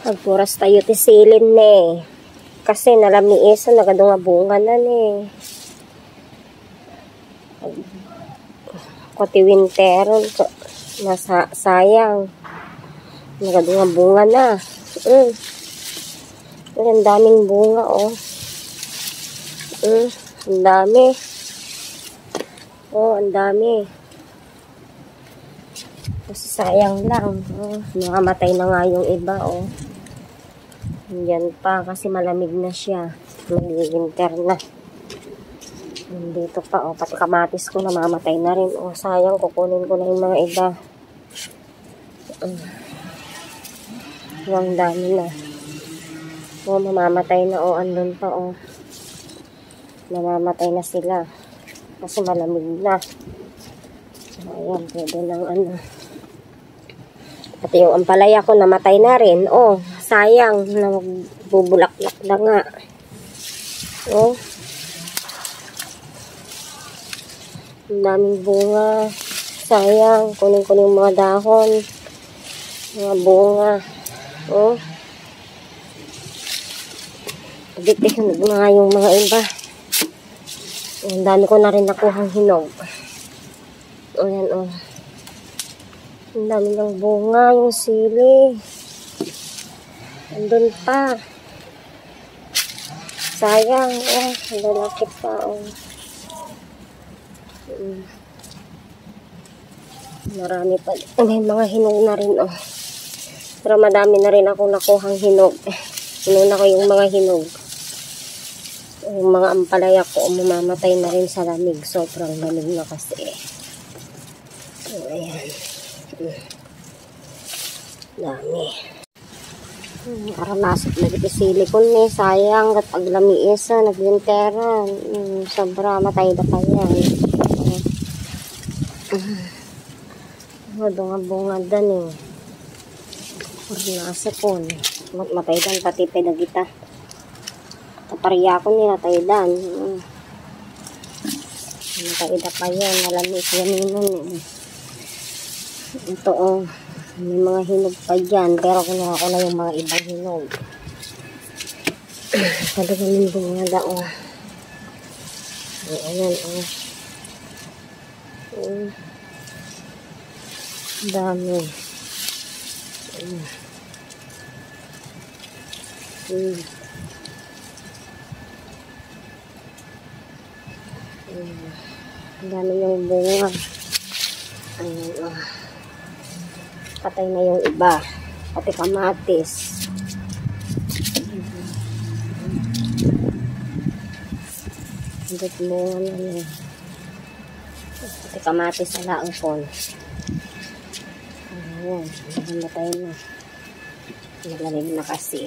Nagpuras tayo ti silin ne. Kasi nalamiisa nagadong nga bunga na ne. Kuti winteron sayang. Nagadong nga bunga na. Ang daming bunga oh. Ang dami. Oh, ang dami. Kasi sayang lang. Oh, nakamatay na nga yung iba oh. Yan pa kasi malamig na siya. Mag-winter na. Dito pa oh, pati kamatis ko namamatay na rin. Oh, sayang, kukunin ko na yung mga iba. Ang dami na. Oh, mamamatay na oh, andun pa oh. Namamatay na sila. Kasi malamig na. So, ayan, pwede ng ano. Pati yung ampalaya ko namatay na rin. Oh, sayang. Bubulaklak na nga. Oh. Ang daming bunga. Sayang. Kunin ko yung mga dahon. Mga bunga. Oh. Pagditik na nga yung mga iba. Ang dami ko na rin nakuhang hinog. O yan o. Ang dami ng bunga yung sili. Andun pa. Sayang. Oh, ang lalaki pa o. Marami pa. May mga hinog na rin o. Pero madami na rin akong nakuhang hinog. Inuna ko yung mga hinog. Yung mga ampalaya ko mamamatay na rin sa lamig. Sobrang lamig na kasi. So, ayan. Dami. Aramasok na dito silikon eh. Sayang. At pag lamiisa, nagwinteran. Sobra, matay na pa yan. Bunga dan eh. Aramasok ko. Matay dan pati pedagita. Kapariya ko nila taydan. Matayda pa yan. Malamig yan nun. Ito oh. May mga hinog pa dyan. Pero kunuha ko na yung mga ibang hinog. Talagang yung bunga oh. Ayan oh. Dami. Ang dami yung bunga. Ayan oh. Patay na yung iba. Pati kamatis. Hindi bunga na yun. Pati kamatis sa laangpon. Ayan. Namatay na. Malamig na kasi.